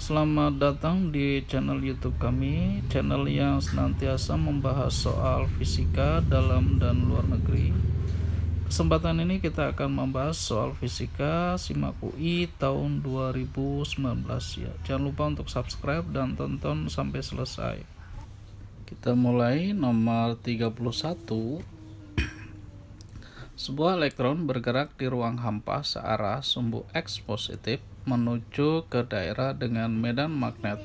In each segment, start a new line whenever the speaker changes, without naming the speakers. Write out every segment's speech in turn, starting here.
Selamat datang di channel YouTube kami, channel yang senantiasa membahas soal fisika dalam dan luar negeri. Kesempatan ini kita akan membahas soal fisika SIMAK UI tahun 2019 ya. Jangan lupa untuk subscribe dan tonton sampai selesai. Kita mulai nomor 31. Sebuah elektron bergerak di ruang hampa searah sumbu X positif menuju ke daerah dengan medan magnet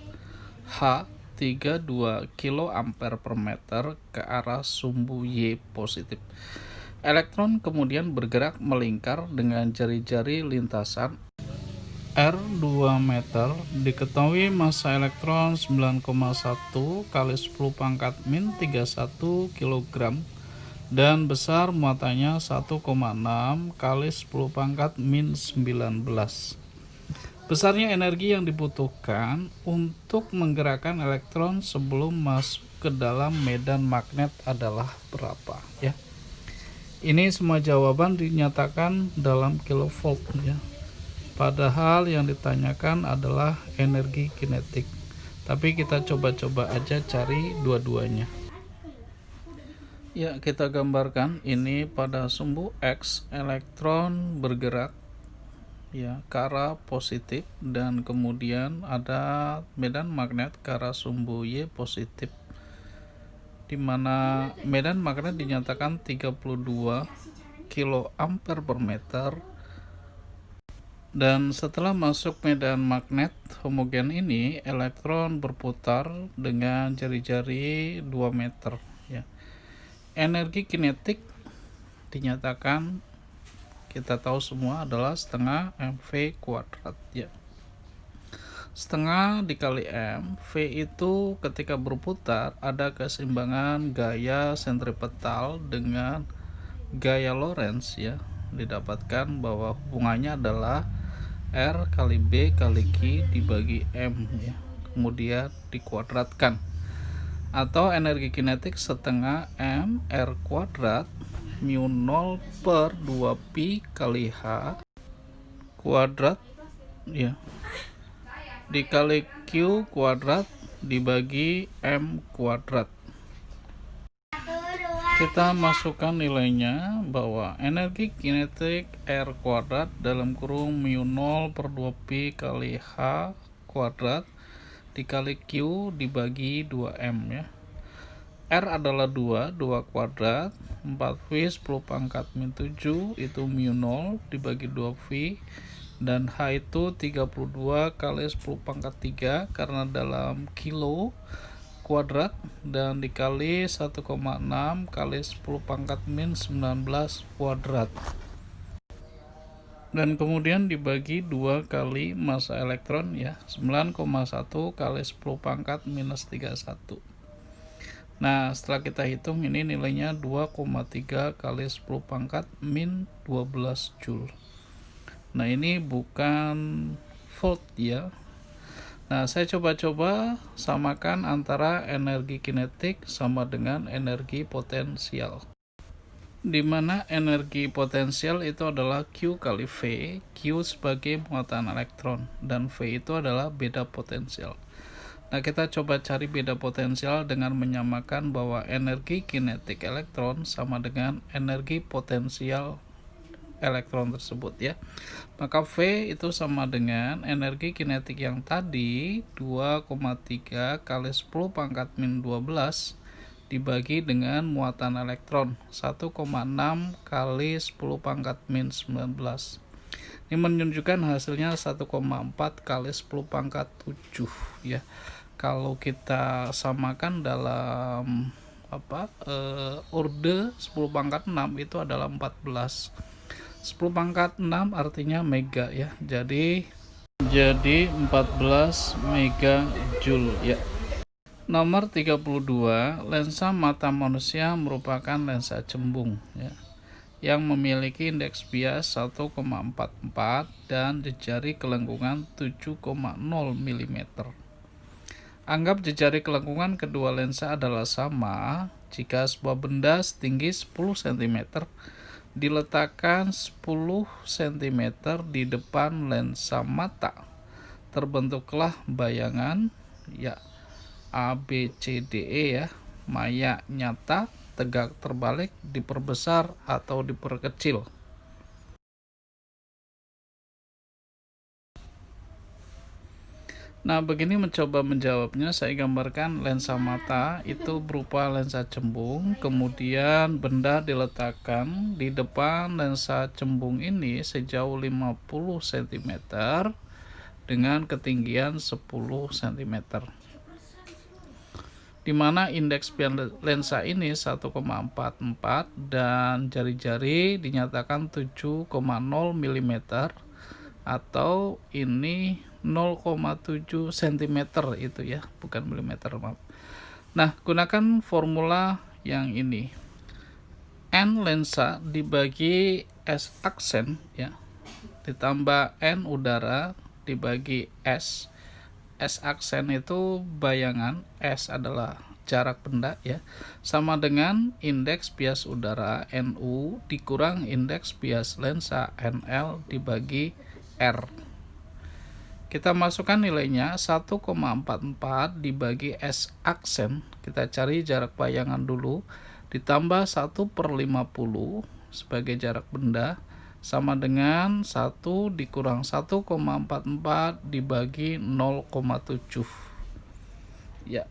H 32 kA per meter ke arah sumbu Y positif. Elektron kemudian bergerak melingkar dengan jari-jari lintasan R 2 meter. Diketahui massa elektron 9,1 kali 10 pangkat min 31 kg dan besar muatannya 1,6 kali 10 pangkat min 19. Besarnya energi yang dibutuhkan untuk menggerakkan elektron sebelum masuk ke dalam medan magnet adalah berapa ya. Ini semua jawaban dinyatakan dalam kilovolt ya. Padahal yang ditanyakan adalah energi kinetik. Tapi kita coba-coba aja cari dua-duanya. Ya, kita gambarkan ini pada sumbu X, elektron bergerak ya ke arah positif dan kemudian ada medan magnet ke arah sumbu Y positif, di mana medan magnet dinyatakan 32 kA per meter. Dan setelah masuk medan magnet homogen ini, elektron berputar dengan jari-jari 2 meter ya. Energi kinetik dinyatakan kita tahu semua adalah setengah mv kuadrat ya. Setengah dikali m, v itu ketika berputar ada keseimbangan gaya sentripetal dengan gaya Lorentz ya. Didapatkan bahwa hubungannya adalah R kali B kali Q dibagi M ya. Kemudian dikuadratkan. Atau energi kinetik setengah M R kuadrat mu 0 per 2 pi kali H kuadrat ya, dikali Q kuadrat dibagi M kuadrat. Kita masukkan nilainya bahwa energi kinetik R kuadrat dalam kurung mu 0 per 2 pi kali H kuadrat dikali Q dibagi 2M ya. R adalah 2 kuadrat 4V 10 pangkat min 7 itu mu 0 dibagi 2V, dan H itu 32 kali 10 pangkat 3 karena dalam kilo kuadrat dan dikali 1,6 kali 10 pangkat min 19 kuadrat, dan kemudian dibagi 2 kali massa elektron ya, 9,1 kali 10 pangkat minus 31. Nah, setelah kita hitung ini nilainya 2,3 kali 10 pangkat min 12 joule. Nah, ini bukan volt ya. Nah, saya coba-coba samakan antara energi kinetik sama dengan energi potensial. Di mana energi potensial itu adalah Q kali V, Q sebagai muatan elektron, dan V itu adalah beda potensial. Nah, kita coba cari beda potensial dengan menyamakan bahwa energi kinetik elektron sama dengan energi potensial elektron tersebut ya. Maka V itu sama dengan energi kinetik yang tadi 2,3 kali 10 pangkat min 12 dibagi dengan muatan elektron 1,6 kali 10 pangkat min 19. Ini menunjukkan hasilnya 1,4 kali 10 pangkat 7 ya. Kalau kita samakan dalam orde 10 pangkat 6 itu adalah 14. 10 pangkat 6 artinya mega ya. Jadi 14 mega joule ya. Nomor 32, lensa mata manusia merupakan lensa cembung ya, yang memiliki indeks bias 1,44 dan jejari kelengkungan 7,0 mm. Anggap jejari kelengkungan kedua lensa adalah sama jika sebuah benda setinggi 10 cm diletakkan 10 cm di depan lensa mata terbentuklah bayangan ya ABCDE ya, maya nyata, tegak terbalik, diperbesar atau diperkecil. Nah, begini mencoba menjawabnya, saya gambarkan lensa mata itu berupa lensa cembung, kemudian benda diletakkan di depan lensa cembung ini sejauh 50 cm dengan ketinggian 10 cm. Di mana indeks lensa ini 1,44 dan jari-jari dinyatakan 7,0 mm atau ini 0,7 cm itu ya, bukan milimeter, maaf. Nah, gunakan formula yang ini. N lensa dibagi S aksen ya, ditambah N udara dibagi S. S aksen itu bayangan, S adalah jarak benda ya, sama dengan indeks bias udara NU dikurang indeks bias lensa NL dibagi R. Kita masukkan nilainya 1,44 dibagi S aksen, kita cari jarak bayangan dulu, ditambah 1/50 sebagai jarak benda, sama dengan 1 dikurang 1,44 dibagi 0,7 ya.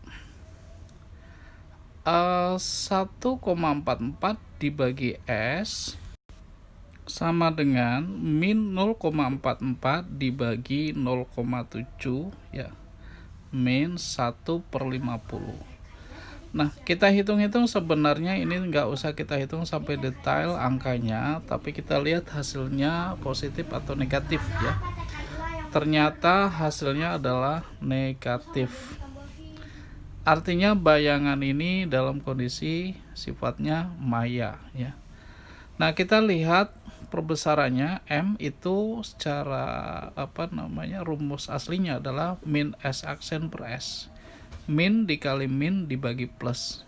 1,44 dibagi S sama dengan min 0,44 dibagi 0,7 ya, min 1/50. Nah, kita hitung-hitung sebenarnya ini nggak usah kita hitung sampai detail angkanya, tapi kita lihat hasilnya positif atau negatif ya. Ternyata hasilnya adalah negatif. Artinya bayangan ini dalam kondisi sifatnya maya ya. Nah, kita lihat perbesarannya M itu secara rumus aslinya adalah min S aksen per S. Min dikali min dibagi plus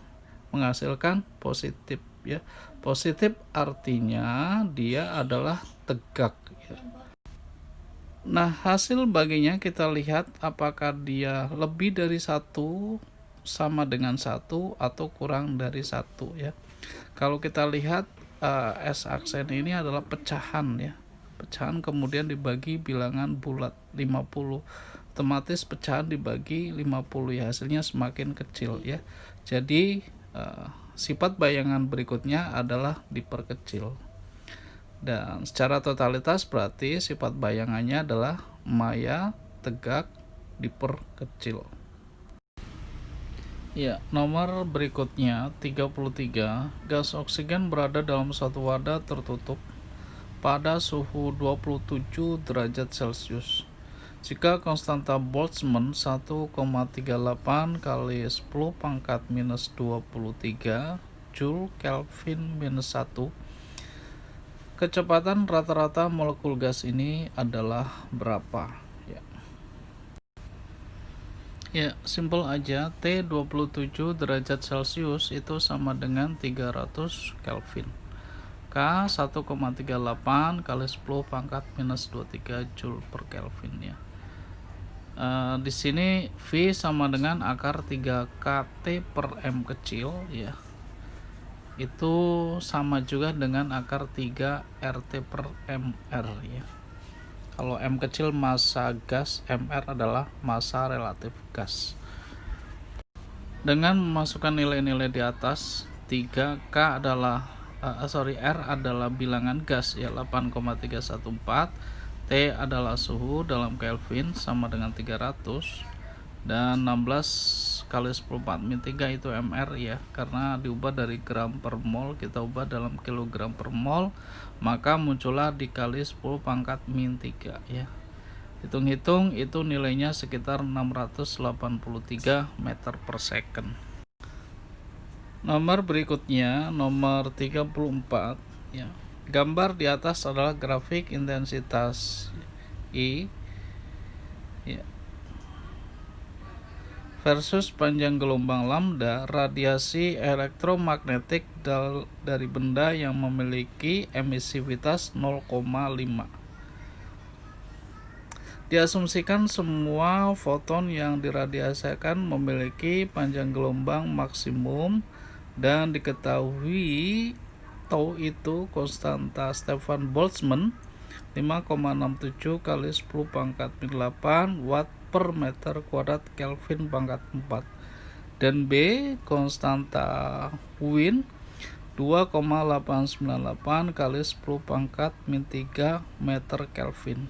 menghasilkan positif ya. Positif artinya dia adalah tegak ya. Nah, hasil baginya kita lihat apakah dia lebih dari 1, sama dengan 1, atau kurang dari 1 ya. Kalau kita lihat S aksen ini adalah pecahan ya, pecahan kemudian dibagi bilangan bulat 50, otomatis pecahan dibagi 50 ya, hasilnya semakin kecil ya. Jadi sifat bayangan berikutnya adalah diperkecil, dan secara totalitas berarti sifat bayangannya adalah maya, tegak, diperkecil. Ya, nomor berikutnya 33. Gas oksigen berada dalam suatu wadah tertutup pada suhu 27 derajat Celcius. Jika konstanta Boltzmann 1,38 kali 10 pangkat minus 23 Joule Kelvin minus 1, kecepatan rata-rata molekul gas ini adalah berapa? Ya, simpel aja. T 27 derajat Celcius itu sama dengan 300 Kelvin. K 1,38 kali 10 pangkat minus 23 Joule per Kelvin ya. Di sini V sama dengan akar 3 kT per M kecil ya. Itu sama juga dengan akar 3 RT per MR ya. Kalau M kecil massa gas, MR adalah massa relatif gas. Dengan memasukkan nilai-nilai di atas, 3K adalah R adalah bilangan gas ya, 8,314, T adalah suhu dalam Kelvin sama dengan 300, dan 16 kali 10⁻³ itu MR ya, karena diubah dari gram per mol kita ubah dalam kilogram per mol, maka muncullah dikali 10⁻³ ya. Hitung-hitung itu nilainya sekitar 683 meter per second. Nomor berikutnya nomor 34 ya. Gambar di atas adalah grafik intensitas I ya, versus panjang gelombang lambda radiasi elektromagnetik dari benda yang memiliki emisivitas 0,5. Diasumsikan semua foton yang diradiasikan memiliki panjang gelombang maksimum dan diketahui tau itu konstanta Stefan Boltzmann 5,67 kali 10 pangkat 8 watt per meter kuadrat Kelvin pangkat 4, dan B konstanta Wien 2,898 kali 10 pangkat 3 meter Kelvin.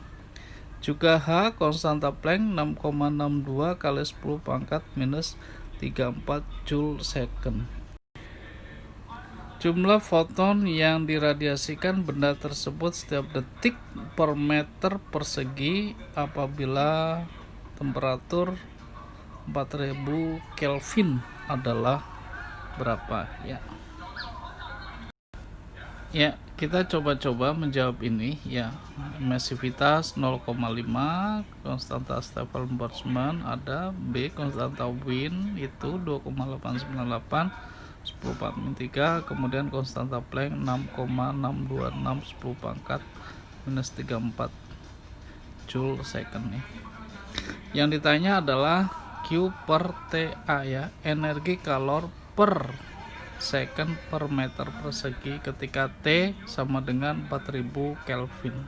Juga H konstanta Planck 6,62 kali 10 pangkat minus 34 Joule second. Jumlah foton yang diradiasikan benda tersebut setiap detik per meter persegi apabila temperatur 4000 Kelvin adalah berapa ya. Ya, kita coba-coba menjawab ini ya. Emisivitas 0,5, konstanta Stefan Boltzmann ada, B konstanta Wien itu 2,898 10 pangkat 3, kemudian konstanta Planck 6,626 10 pangkat minus 34 Joule second nih. Yang ditanya adalah Q per TA ya, energi kalor per second per meter persegi ketika T sama dengan 4000 Kelvin.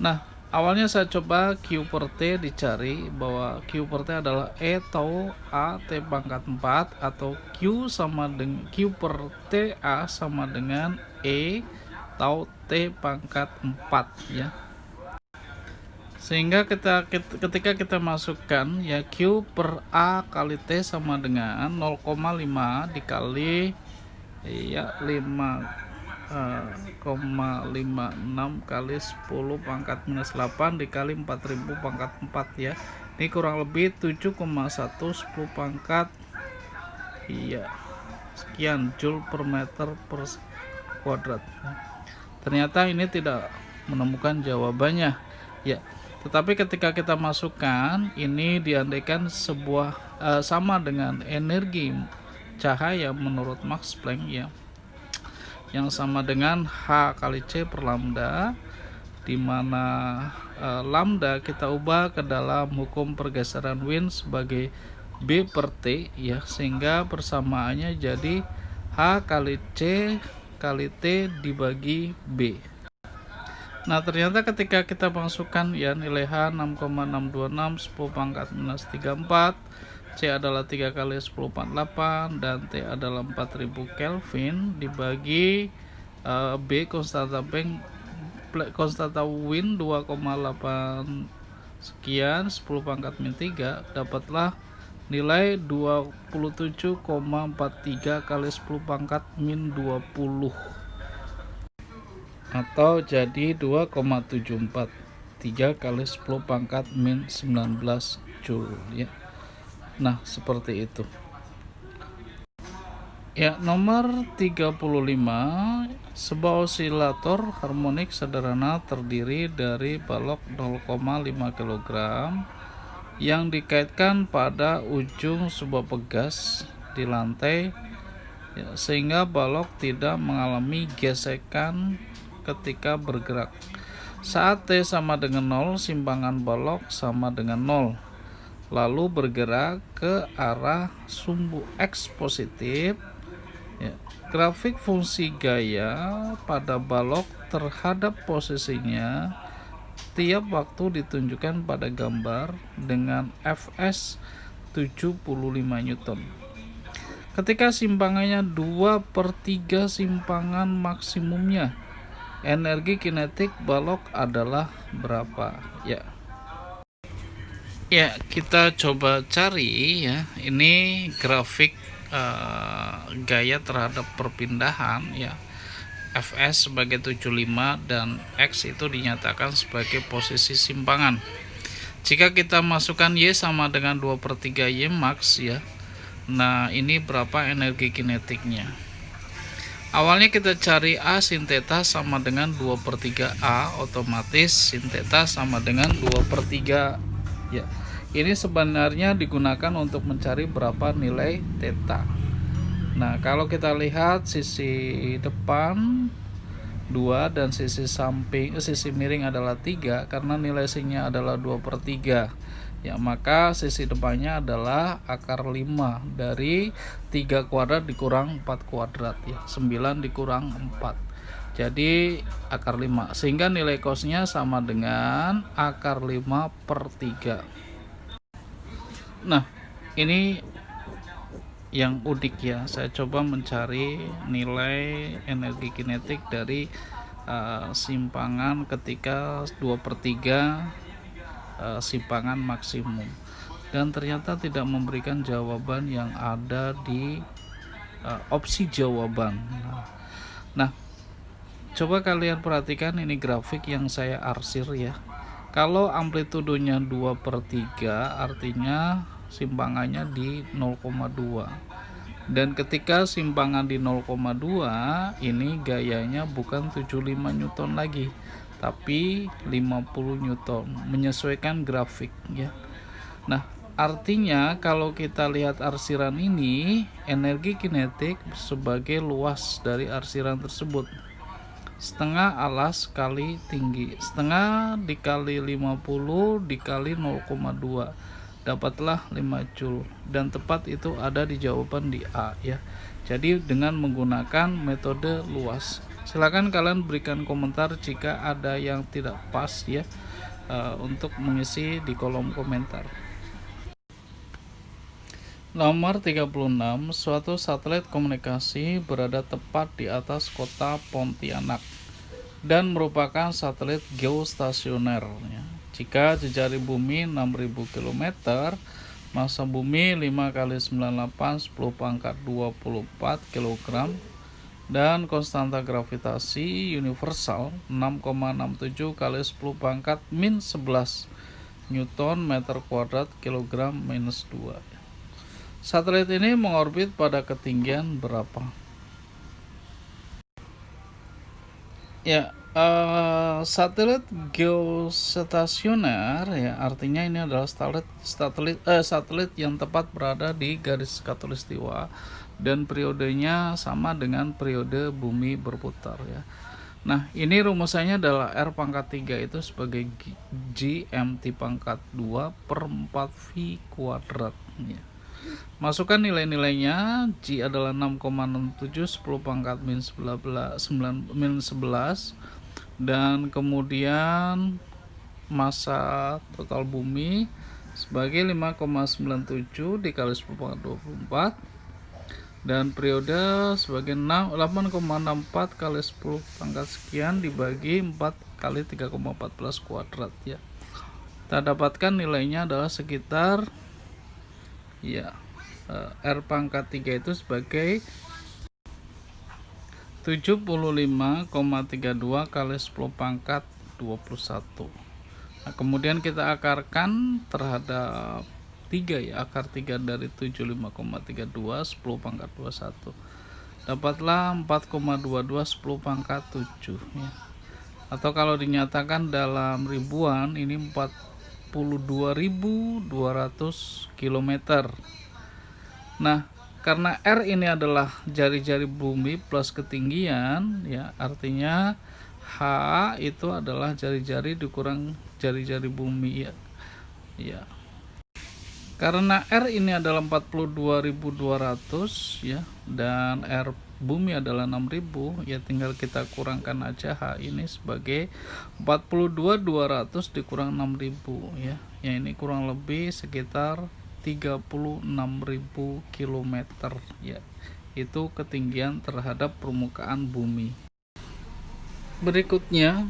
Nah, awalnya saya coba Q per T dicari, bahwa Q per T adalah E tau A T pangkat 4 atau Q sama dengan Q per TA sama dengan E tau T pangkat 4 ya. Sehingga ketika kita masukkan ya Q per A kali T sama dengan 0,5 dikali ya 5,56 kali 10 pangkat minus 8 dikali 4000 pangkat 4 ya. Ini kurang lebih 7,1 10 pangkat iya sekian Joule per meter per kuadrat. Ternyata ini tidak menemukan jawabannya ya. Tetapi ketika kita masukkan ini diandaikan sebuah sama dengan energi cahaya menurut Max Planck ya, yang sama dengan H kali C per lambda, di mana lambda kita ubah ke dalam hukum pergeseran Wien sebagai B per T ya, sehingga persamaannya jadi H kali C kali T dibagi B. Nah, ternyata ketika kita masukkan ya nilai H 6,626 10 pangkat minus 34, C adalah 3 kali 10 pangkat 8 dan T adalah 4000 Kelvin dibagi B konstanta Planck konstanta Wien 2,8 sekian 10 pangkat min 3, dapatlah nilai 27,43 kali 10 pangkat min 20 atau jadi 2,743 kali 10 pangkat min 19 Joule ya. Nah, seperti itu. Ya, nomor 35, sebuah osilator harmonik sederhana terdiri dari balok 0,5 kg yang dikaitkan pada ujung sebuah pegas di lantai ya, sehingga balok tidak mengalami gesekan ketika bergerak. Saat T sama dengan 0, simpangan balok sama dengan 0, lalu bergerak ke arah sumbu X positif ya. Grafik fungsi gaya pada balok terhadap posisinya tiap waktu ditunjukkan pada gambar dengan Fs 75 Newton. Ketika simpangannya 2/3 simpangan maksimumnya, energi kinetik balok adalah berapa ya. Ya, kita coba cari ya. Ini grafik gaya terhadap perpindahan ya. Fs sebagai 75 dan X itu dinyatakan sebagai posisi simpangan. Jika kita masukkan Y sama dengan 2/3 Y max ya. Nah, ini berapa energi kinetiknya? Awalnya kita cari A sin theta sama dengan 2/3 A, otomatis sin theta sama dengan 2/3 ya. Ini sebenarnya digunakan untuk mencari berapa nilai theta. Nah, kalau kita lihat sisi depan 2 dan sisi sisi miring adalah 3 karena nilai sinnya adalah 2/3 ya, maka sisi depannya adalah akar 5 dari 3 kuadrat dikurang 4 kuadrat ya, 9 dikurang 4 jadi akar 5, sehingga nilai cosnya sama dengan akar 5/3. Nah ini yang udik ya, saya coba mencari nilai energi kinetik dari simpangan ketika 2/3 simpangan maksimum, dan ternyata tidak memberikan jawaban yang ada di opsi jawaban. Nah, coba kalian perhatikan ini grafik yang saya arsir ya. Kalau amplitudonya 2/3 artinya simpangannya di 0,2, dan ketika simpangan di 0,2 ini gayanya bukan 75 Newton lagi tapi 50 Newton menyesuaikan grafik ya. Nah artinya kalau kita lihat arsiran ini, energi kinetik sebagai luas dari arsiran tersebut setengah alas kali tinggi, setengah dikali 50 dikali 0,2 dapatlah 5 Joule, dan tepat itu ada di jawaban di A ya. Jadi dengan menggunakan metode luas. Silakan kalian berikan komentar jika ada yang tidak pas ya, untuk mengisi di kolom komentar. Nomor 36, suatu satelit komunikasi berada tepat di atas kota Pontianak dan merupakan satelit geostasioner ya. Jika jejari bumi 6000 km, massa bumi 5 kali 98 10⁻24 kg, dan konstanta gravitasi universal 6,67 kali 10⁻11 Newton meter kuadrat kilogram minus 2. Satelit ini mengorbit pada ketinggian berapa? Ya, satelit geostasioner ya, artinya ini adalah satelit yang tepat berada di garis khatulistiwa dan periodenya sama dengan periode bumi berputar ya. Nah, ini rumusannya adalah R⁻3 itu sebagai GMT pangkat 2 per 4 V kuadrat ya. Masukkan nilai-nilainya. G adalah 6,67 10⁻11 dan kemudian massa total bumi sebagai 5,97 dikali 10⁻24 dan periode sebagai 8,64 kali 10 pangkat sekian dibagi 4 kali 3,14 kuadrat ya. Kita dapatkan nilainya adalah sekitar ya, R⁻3 itu sebagai 75,32 kali 10 pangkat 21. Nah, kemudian kita akarkan terhadap 3 ya, akar 3 dari 75,32 10 pangkat 21 dapatlah 4,22 10 pangkat 7 ya. Atau kalau dinyatakan dalam ribuan ini 42.200 km. Nah, karena R ini adalah jari-jari bumi plus ketinggian ya, artinya H itu adalah jari-jari dikurang jari-jari bumi ya. Ya. Karena R ini adalah 42.200 ya, dan R bumi adalah 6.000 ya, tinggal kita kurangkan aja H ini sebagai 42.200 dikurang 6.000 ya. Ya ini kurang lebih sekitar 36.000 km ya. Itu ketinggian terhadap permukaan bumi. Berikutnya,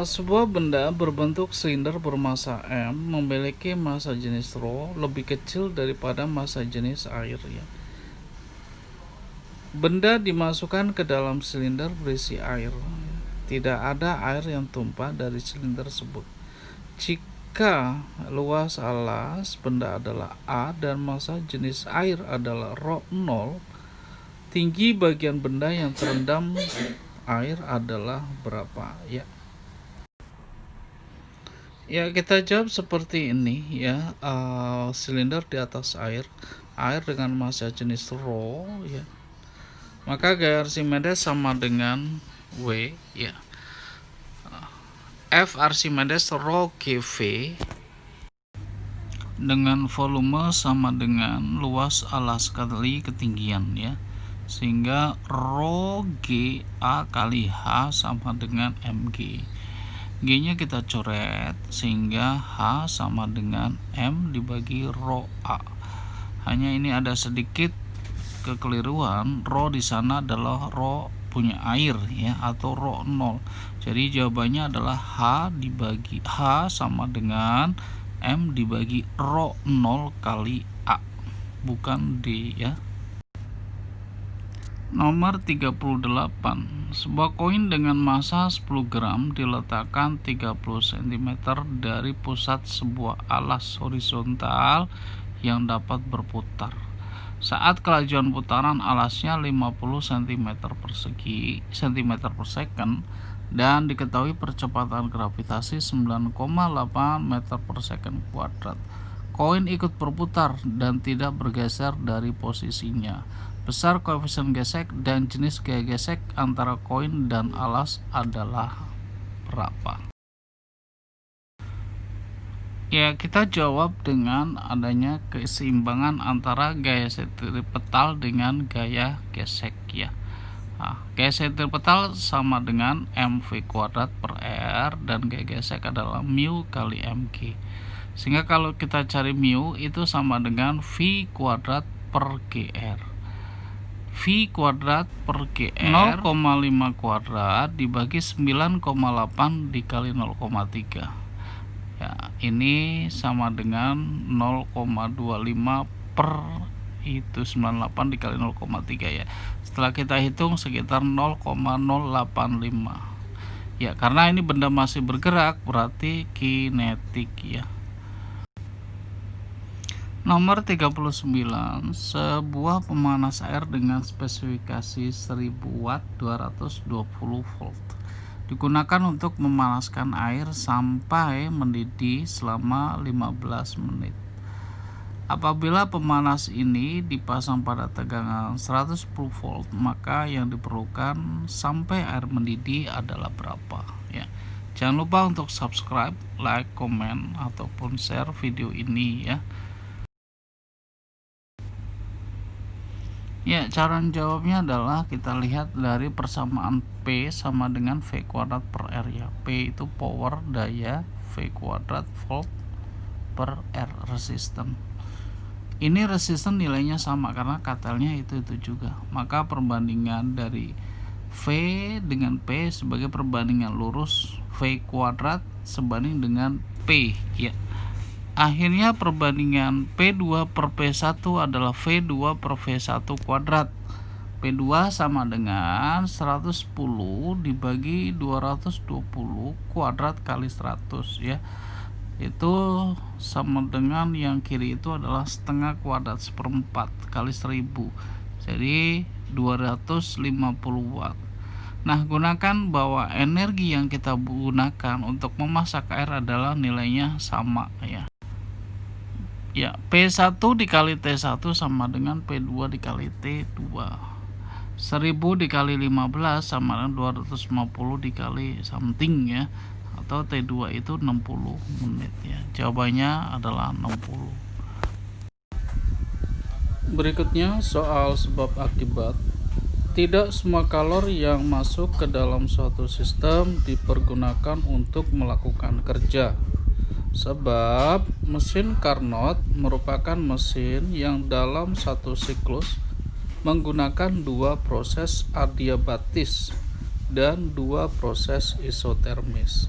sebuah benda berbentuk silinder bermassa M memiliki massa jenis ρ lebih kecil daripada massa jenis air ya. Benda dimasukkan ke dalam silinder berisi air. Tidak ada air yang tumpah dari silinder tersebut. Jika luas alas benda adalah A dan massa jenis air adalah ρ0, tinggi bagian benda yang terendam air adalah berapa ya? Ya kita jawab seperti ini ya, silinder di atas air dengan massa jenis ρ ya, maka gaya Archimedes sama dengan W ya. F Archimedes rho GV dengan volume sama dengan luas alas kali ketinggian ya, sehingga rho GA kali H sama dengan mg. G nya kita coret sehingga H sama dengan M dibagi rho A. Hanya ini ada sedikit kekeliruan, rho di sana adalah rho punya air ya, atau rho 0. Jadi jawabannya adalah H dibagi H sama dengan M dibagi rho 0 kali A, bukan D ya. Nomor 38. Sebuah koin dengan massa 10 gram diletakkan 30 cm dari pusat sebuah alas horizontal yang dapat berputar. Saat kelajuan putaran alasnya 50 cm per second dan diketahui percepatan gravitasi 9,8 meter per second kuadrat. Koin ikut berputar dan tidak bergeser dari posisinya. Besar koefisien gesek dan jenis gaya gesek antara koin dan alas adalah berapa? Ya, kita jawab dengan adanya keseimbangan antara gaya sentripetal dengan gaya gesek ya. Nah, gaya sentripetal sama dengan mv kuadrat per r dan gaya gesek adalah mu kali mg. Sehingga kalau kita cari mu itu sama dengan v kuadrat per gr. V kuadrat per GR 0,5 kuadrat dibagi 9,8 dikali 0,3 ya, ini sama dengan 0,25 per itu 98 dikali 0,3 ya. Setelah kita hitung sekitar 0,085 ya, karena ini benda masih bergerak berarti kinetik ya. Nomor 39. Sebuah pemanas air dengan spesifikasi 1000 watt 220 volt digunakan untuk memanaskan air sampai mendidih selama 15 menit. Apabila pemanas ini dipasang pada tegangan 110 volt, maka yang diperlukan sampai air mendidih adalah berapa ya. Jangan lupa untuk subscribe, like, komen ataupun share video ini ya. Ya, cara jawabnya adalah kita lihat dari persamaan P sama dengan V kuadrat per R ya. P itu power daya, V kuadrat volt per R resisten. Ini resisten nilainya sama karena katelnya itu juga. Maka perbandingan dari V dengan P sebagai perbandingan lurus, V kuadrat sebanding dengan P ya. Akhirnya perbandingan P2 per P1 adalah V2 per V1 kuadrat. P2 sama dengan 110 dibagi 220 kuadrat kali 100 ya. Itu sama dengan yang kiri itu adalah setengah kuadrat seperempat kali 1000. Jadi 250 watt. Nah, gunakan bahwa energi yang kita gunakan untuk memasak air adalah nilainya sama ya. Ya, P1 dikali T1 sama dengan P2 dikali T2. 1000 dikali 15 sama dengan 250 dikali something ya. Atau T2 itu 60 menit ya. Jawabannya adalah 60. Berikutnya soal sebab akibat. Tidak semua kalor yang masuk ke dalam suatu sistem dipergunakan untuk melakukan kerja. Sebab mesin Carnot merupakan mesin yang dalam satu siklus menggunakan dua proses adiabatis dan dua proses isotermis.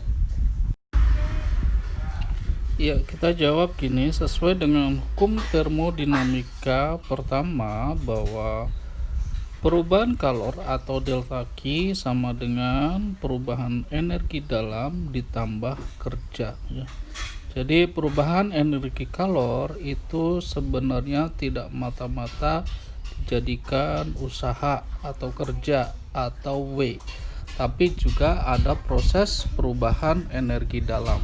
Ya, kita jawab gini, sesuai dengan hukum termodinamika pertama bahwa perubahan kalor atau delta Q sama dengan perubahan energi dalam ditambah kerja ya. Jadi perubahan energi kalor itu sebenarnya tidak mata-mata dijadikan usaha atau kerja atau W, tapi juga ada proses perubahan energi dalam.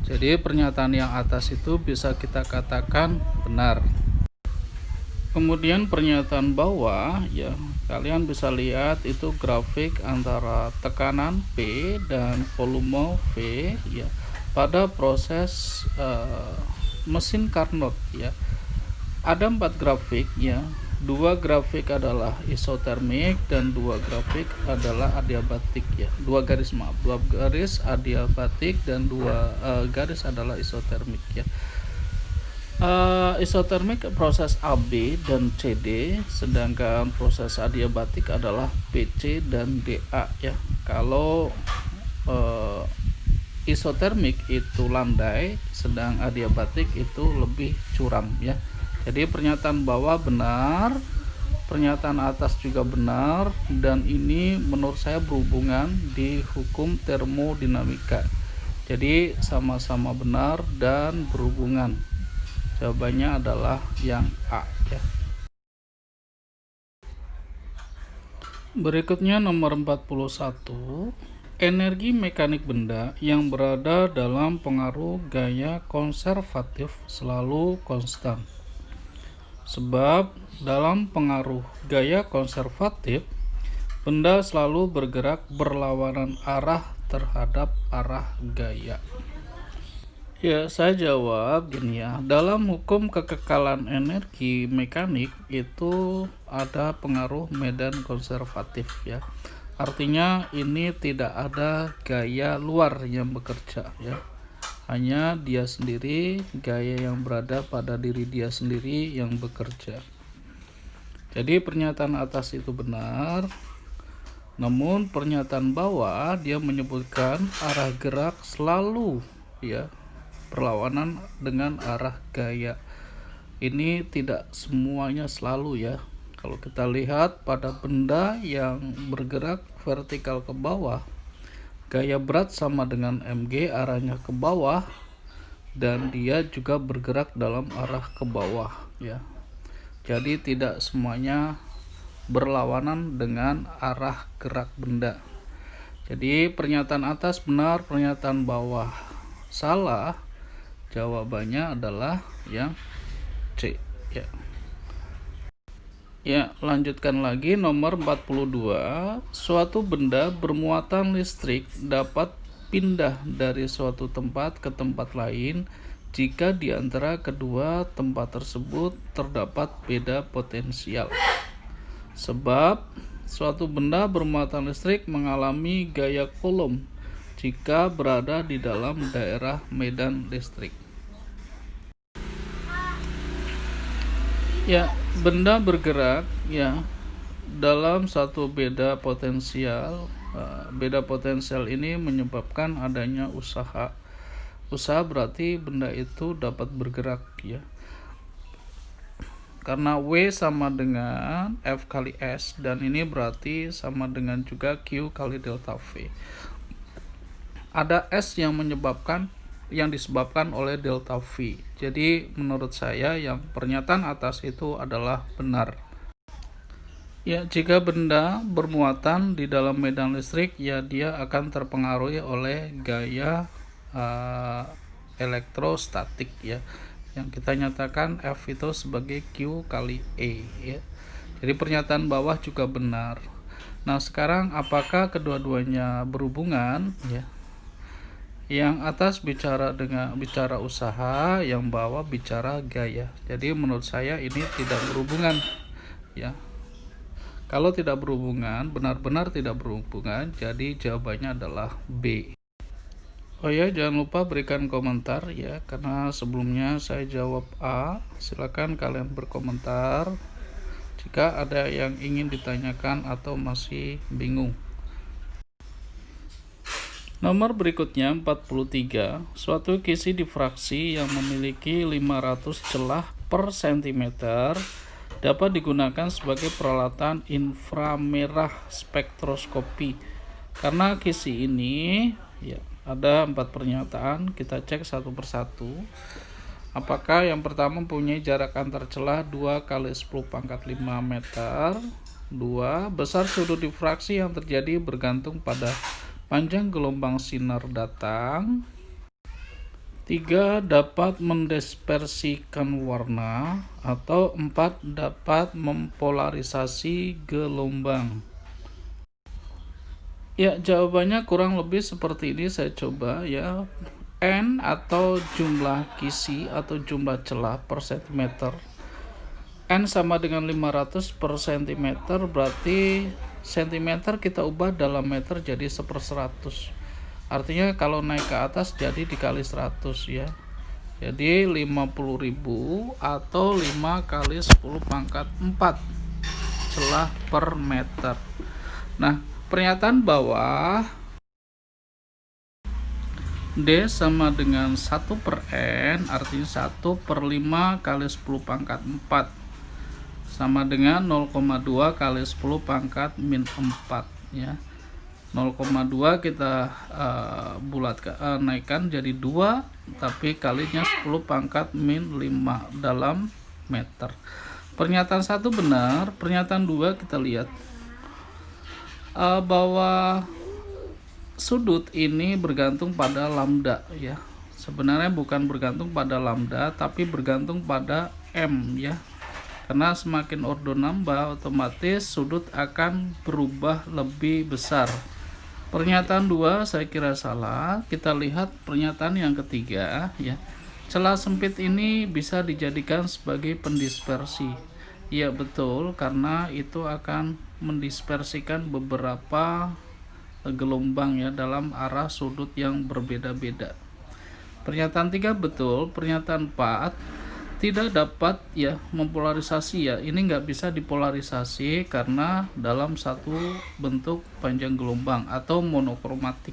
Jadi pernyataan yang atas itu bisa kita katakan benar. Kemudian pernyataan bawah ya, Kalian bisa lihat itu grafik antara tekanan P dan volume V ya pada proses mesin Carnot ya. Ada 4 grafik ya. 2 grafik adalah isotermik dan 2 grafik adalah adiabatik ya. 2 garis adiabatik dan 2 garis adalah isotermik ya. Isotermik proses AB dan CD, sedangkan proses adiabatik adalah PC dan DA ya. Kalau isotermik itu landai, sedang adiabatik itu lebih curam ya. Jadi pernyataan bawah benar, pernyataan atas juga benar, dan ini menurut saya berhubungan di hukum termodinamika. Jadi sama-sama benar dan berhubungan. Jawabannya adalah yang A ya. Berikutnya nomor 41. Energi mekanik benda yang berada dalam pengaruh gaya konservatif selalu konstan. Sebab dalam pengaruh gaya konservatif, benda selalu bergerak berlawanan arah terhadap arah gaya. Ya, saya jawab gini ya. Dalam hukum kekekalan energi mekanik itu ada pengaruh medan konservatif ya. Artinya ini tidak ada gaya luar yang bekerja ya. Hanya dia sendiri, gaya yang berada pada diri dia sendiri yang bekerja. Jadi pernyataan atas itu benar. Namun pernyataan bawah dia menyebutkan arah gerak selalu ya berlawanan dengan arah gaya. Ini tidak semuanya selalu ya. Kalau kita lihat pada benda yang bergerak vertikal ke bawah, gaya berat sama dengan mg, arahnya ke bawah, dan dia juga bergerak dalam arah ke bawah ya. Jadi tidak semuanya berlawanan dengan arah gerak benda. Jadi pernyataan atas benar, pernyataan bawah salah. Jawabannya adalah yang C ya. Ya, lanjutkan lagi nomor 42. Suatu benda bermuatan listrik dapat pindah dari suatu tempat ke tempat lain jika di antara kedua tempat tersebut terdapat beda potensial. Sebab suatu benda bermuatan listrik mengalami gaya Coulomb jika berada di dalam daerah medan listrik. Ya, benda bergerak ya dalam satu beda potensial. Beda potensial ini menyebabkan adanya usaha. Usaha berarti benda itu dapat bergerak ya. Karena W sama dengan F kali S, dan ini berarti sama dengan juga Q kali delta V. Ada S yang disebabkan oleh delta V. Jadi menurut saya yang pernyataan atas itu adalah benar. Ya, jika benda bermuatan di dalam medan listrik, ya dia akan terpengaruhi oleh gaya elektrostatik ya. Yang kita nyatakan F itu sebagai Q kali E ya. Jadi pernyataan bawah juga benar. Nah, sekarang apakah kedua-duanya berhubungan ya? Yang atas bicara usaha, yang bawah bicara gaya. Jadi menurut saya ini tidak berhubungan ya. Kalau tidak berhubungan, benar-benar tidak berhubungan, jadi jawabannya adalah B. Oh ya, jangan lupa berikan komentar ya, karena sebelumnya saya jawab A. Silakan kalian berkomentar jika ada yang ingin ditanyakan atau masih bingung. Nomor berikutnya 43. Suatu kisi difraksi yang memiliki 500 celah per cm dapat digunakan sebagai peralatan inframerah spektroskopi. Karena kisi ini ya ada 4 pernyataan, kita cek satu persatu. Apakah yang pertama mempunyai jarak antar celah 2 kali 10⁵ meter. 2. Besar sudut difraksi yang terjadi bergantung pada panjang gelombang sinar datang. 3 dapat mendispersikan warna, atau 4 dapat mempolarisasi gelombang. Ya, jawabannya kurang lebih seperti ini. Saya coba ya. N atau jumlah kisi atau jumlah celah per cm. N sama dengan 500 per cm, berarti cm kita ubah dalam meter jadi 1/100. Artinya kalau naik ke atas jadi dikali 100 ya. Jadi 50.000 atau 5 kali 10 pangkat 4 celah per meter. Nah, pernyataan bawah D sama dengan 1 per N, artinya 1 per 5 kali 10 pangkat 4 sama dengan 0,2 kali 10 pangkat min 4 ya. 0,2 kita naikkan jadi 2, tapi kalinya 10 pangkat min 5 dalam meter. Pernyataan 1 benar, pernyataan 2 kita lihat bahwa sudut ini bergantung pada lambda ya. Sebenarnya bukan bergantung pada lambda, tapi bergantung pada M ya. Karena semakin ordo nambah, otomatis sudut akan berubah lebih besar. Pernyataan 2 saya kira salah. Kita lihat pernyataan yang ketiga ya. Celah sempit ini bisa dijadikan sebagai pendispersi. Iya betul, karena itu akan mendispersikan beberapa gelombang ya dalam arah sudut yang berbeda-beda. Pernyataan 3 betul, pernyataan 4 tidak dapat ya mempolarisasi ya. Ini nggak bisa dipolarisasi karena dalam satu bentuk panjang gelombang atau monokromatik.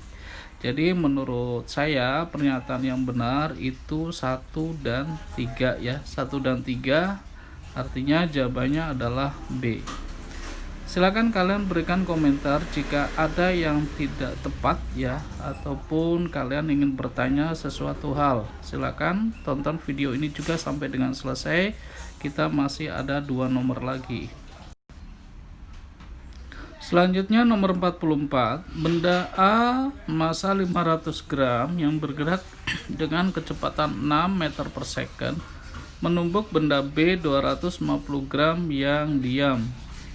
Jadi menurut saya pernyataan yang benar itu 1 dan 3 ya. 1 dan 3 artinya jawabannya adalah B. Silakan kalian berikan komentar jika ada yang tidak tepat ya, ataupun kalian ingin bertanya sesuatu hal. Silakan tonton video ini juga sampai dengan selesai. Kita masih ada 2 nomor lagi. Selanjutnya nomor 44, benda A massa 500 gram yang bergerak dengan kecepatan 6 meter per second menumbuk benda B 250 gram yang diam.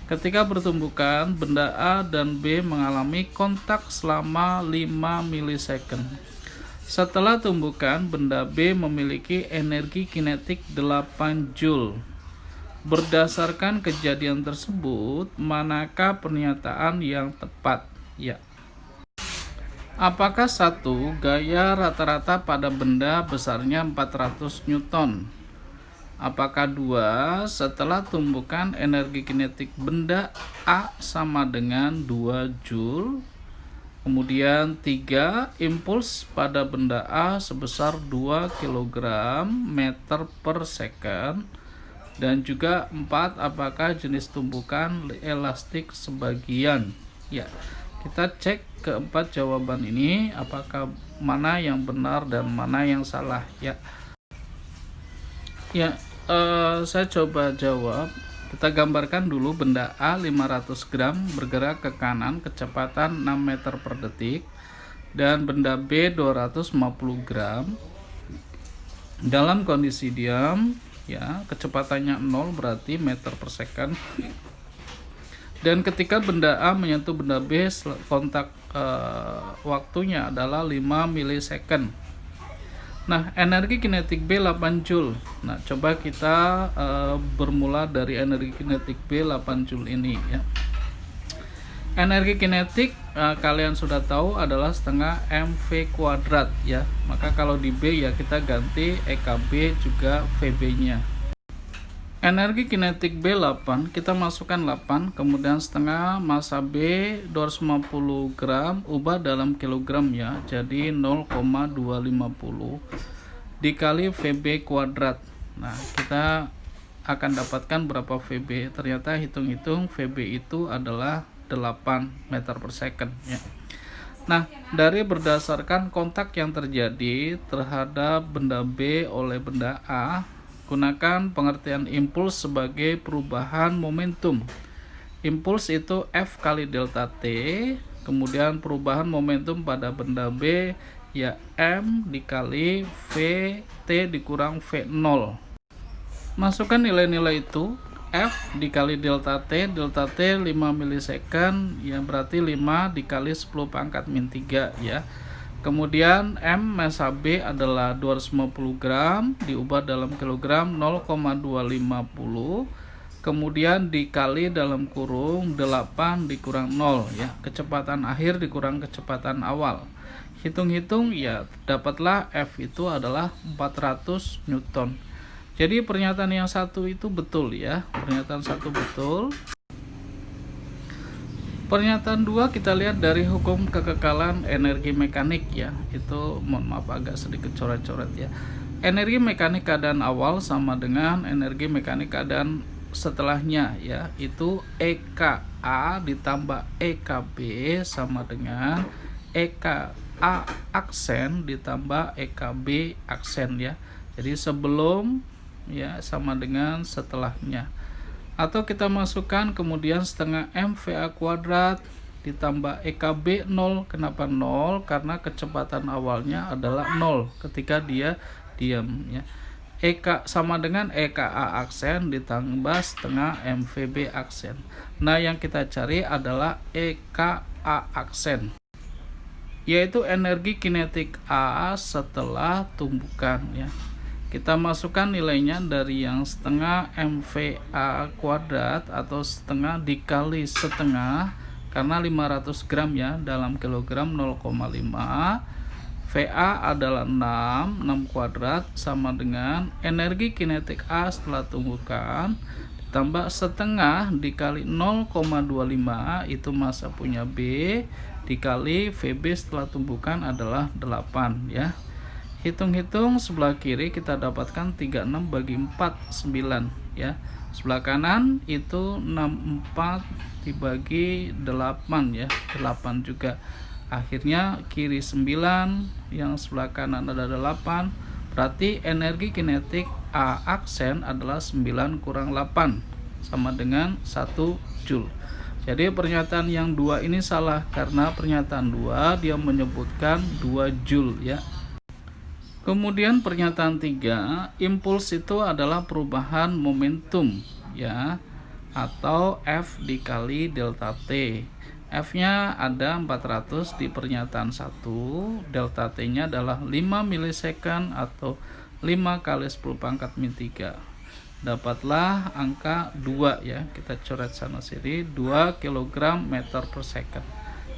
Ketika bertumbukan, benda A dan B mengalami kontak selama 5 milisecond. Setelah tumbukan, benda B memiliki energi kinetik 8 Joule. Berdasarkan kejadian tersebut, manakah pernyataan yang tepat? Ya. Apakah 1. Gaya rata-rata pada benda besarnya 400 Newton? Apakah 2. Setelah tumbukan energi kinetik benda A sama dengan 2 Joule? Kemudian 3. Impuls pada benda A sebesar 2 kg meter per second. Dan juga 4. Apakah jenis tumbukan elastik sebagian? Ya, kita cek keempat jawaban ini, apakah mana yang benar dan mana yang salah ya. Ya, saya coba jawab. Kita gambarkan dulu benda A 500 gram bergerak ke kanan kecepatan 6 meter per detik, dan benda B 250 gram dalam kondisi diam ya, kecepatannya 0 berarti meter per second. Dan ketika benda A menyentuh benda B, kontak waktunya adalah 5 milisecond. Nah, energi kinetik B 8 Joule. Nah, coba kita bermula dari energi kinetik B 8 Joule ini ya. Energi kinetik kalian sudah tahu adalah setengah mv kuadrat ya. Maka kalau di B ya kita ganti EKB juga VB-nya. Energi kinetik B 8, kita masukkan 8, kemudian setengah massa B 250 gram, ubah dalam kilogram ya, jadi 0,250 dikali VB kuadrat. Nah, kita akan dapatkan berapa VB. Ternyata hitung-hitung VB itu adalah 8 meter per second ya. Nah, dari berdasarkan kontak yang terjadi terhadap benda B oleh benda A, gunakan pengertian impuls sebagai perubahan momentum. Impuls itu F kali delta T, kemudian perubahan momentum pada benda B ya M dikali VT dikurang V0. Masukkan nilai-nilai itu. F dikali delta T 5 milisecond, ya berarti 5 dikali 10 pangkat min 3 ya. Kemudian M massa B adalah 250 gram diubah dalam kilogram 0,250, kemudian dikali dalam kurung 8 dikurang 0 ya, kecepatan akhir dikurang kecepatan awal. Hitung-hitung ya dapatlah F itu adalah 400 Newton. Jadi pernyataan yang satu itu betul ya, pernyataan satu betul. Pernyataan dua kita lihat dari hukum kekekalan energi mekanik ya. Itu mohon maaf agak sedikit coret-coret ya. Energi mekanik keadaan awal sama dengan energi mekanik keadaan setelahnya ya. Itu EKA ditambah EKB sama dengan EKA aksen ditambah EKB aksen ya. Jadi sebelum ya sama dengan setelahnya. Atau kita masukkan kemudian setengah MVA kuadrat ditambah EKB 0. Kenapa 0? Karena kecepatan awalnya adalah 0 ketika dia diam ya. EK sama dengan EKA aksen ditambah setengah MVB aksen. Nah, yang kita cari adalah EKA aksen, yaitu energi kinetik A setelah tumbukan ya. Kita masukkan nilainya dari yang setengah MVA kuadrat atau setengah dikali setengah, karena 500 gram ya dalam kilogram 0,5. VA adalah 6 kuadrat sama dengan energi kinetik A setelah tumbukan ditambah setengah dikali 0,25 itu massa punya B dikali VB setelah tumbukan adalah 8 ya. Hitung-hitung sebelah kiri kita dapatkan 36 bagi 4 9 ya. Sebelah kanan itu 64 dibagi 8 ya, 8 juga. Akhirnya kiri 9, yang sebelah kanan ada 8. Berarti energi kinetik A aksen adalah 9 kurang 8 sama dengan 1 Joule. Jadi pernyataan yang dua ini salah karena pernyataan 2 dia menyebutkan 2 Joule ya. Kemudian pernyataan 3, impuls itu adalah perubahan momentum ya, atau F dikali delta T. F-nya ada 400 di pernyataan 1, delta T-nya adalah 5 milisecond atau 5 kali 10 pangkat min 3. Dapatlah angka 2 ya, kita coret sana sini, 2 kg meter per second.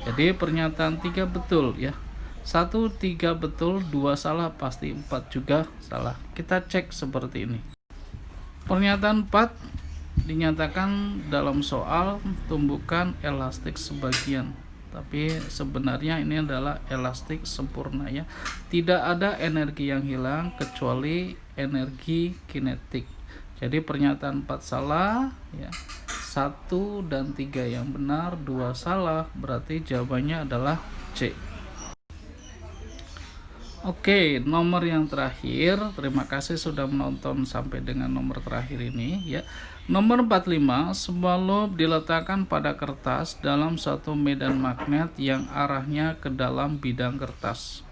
Jadi pernyataan 3 betul ya. 1, 3 betul, 2 salah, pasti 4 juga salah. Kita cek seperti ini. Pernyataan 4 dinyatakan dalam soal tumbukan elastik sebagian, tapi sebenarnya ini adalah elastik sempurna ya. Tidak ada energi yang hilang kecuali energi kinetik. Jadi pernyataan 4 salah ya. 1 dan 3 yang benar, 2 salah, berarti jawabannya adalah C. Oke, nomor yang terakhir. Terima kasih sudah menonton sampai dengan nomor terakhir ini ya. Nomor 45, sebuah loop diletakkan pada kertas dalam suatu medan magnet yang arahnya ke dalam bidang kertas.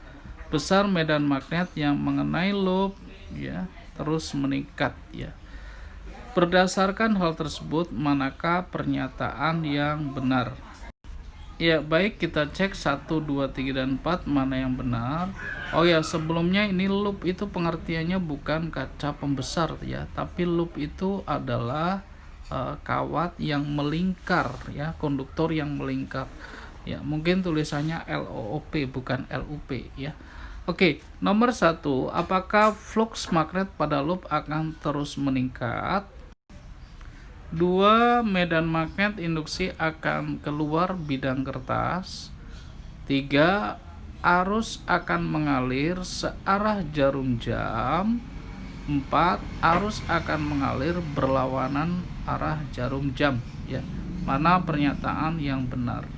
Besar medan magnet yang mengenai loop ya terus meningkat ya. Berdasarkan hal tersebut, manakah pernyataan yang benar? Ya, baik, kita cek 1, 2, 3, dan 4 mana yang benar. Oh ya, sebelumnya ini loop itu pengertiannya bukan kaca pembesar ya, tapi loop itu adalah kawat yang melingkar ya, konduktor yang melingkar. Ya, mungkin tulisannya LOOP bukan LUP ya. Oke, nomor 1, apakah flux magnet pada loop akan terus meningkat? 2, medan magnet induksi akan keluar bidang kertas. 3, arus akan mengalir searah jarum jam. 4, arus akan mengalir berlawanan arah jarum jam ya. Mana pernyataan yang benar?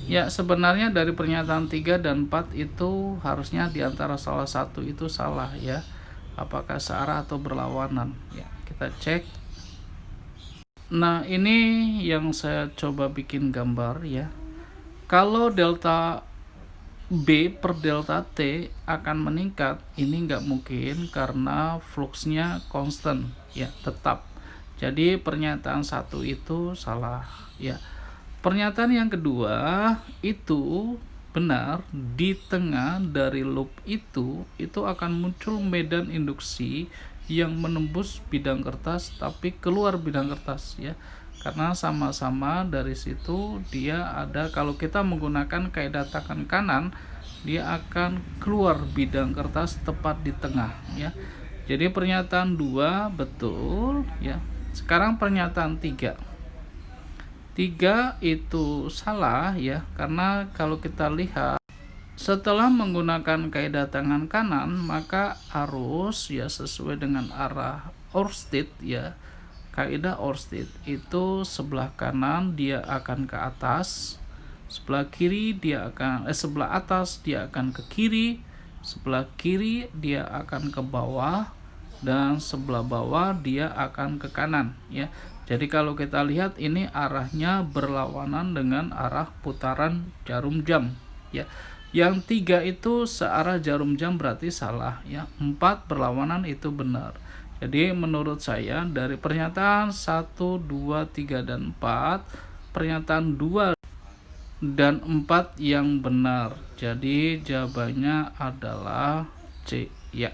Ya, sebenarnya dari pernyataan 3 dan 4 itu harusnya diantara salah satu itu salah ya. Apakah searah atau berlawanan ya, kita cek. Nah, ini yang saya coba bikin gambar ya. Kalau delta B per delta T akan meningkat, ini nggak mungkin karena fluxnya constant, ya, tetap. Jadi pernyataan satu itu salah, ya. Pernyataan yang kedua itu benar, di tengah dari loop itu akan muncul medan induksi yang menembus bidang kertas tapi keluar bidang kertas, ya. Karena sama-sama dari situ dia ada, kalau kita menggunakan kaidah tekan kanan, dia akan keluar bidang kertas tepat di tengah, ya. Jadi pernyataan 2 betul, ya. Sekarang pernyataan 3 itu salah, ya, karena kalau kita lihat setelah menggunakan kaidah tangan kanan maka arus, ya, sesuai dengan arah Oersted, ya, kaidah Oersted itu sebelah kanan dia akan ke atas, sebelah kiri dia akan sebelah atas dia akan ke kiri, sebelah kiri dia akan ke bawah, dan sebelah bawah dia akan ke kanan, ya. Jadi kalau kita lihat ini arahnya berlawanan dengan arah putaran jarum jam, ya. Yang 3 itu searah jarum jam berarti salah, ya. 4 berlawanan itu benar. Jadi menurut saya dari pernyataan 1, 2, 3, dan 4, pernyataan 2 dan 4 yang benar. Jadi jawabannya adalah C, ya.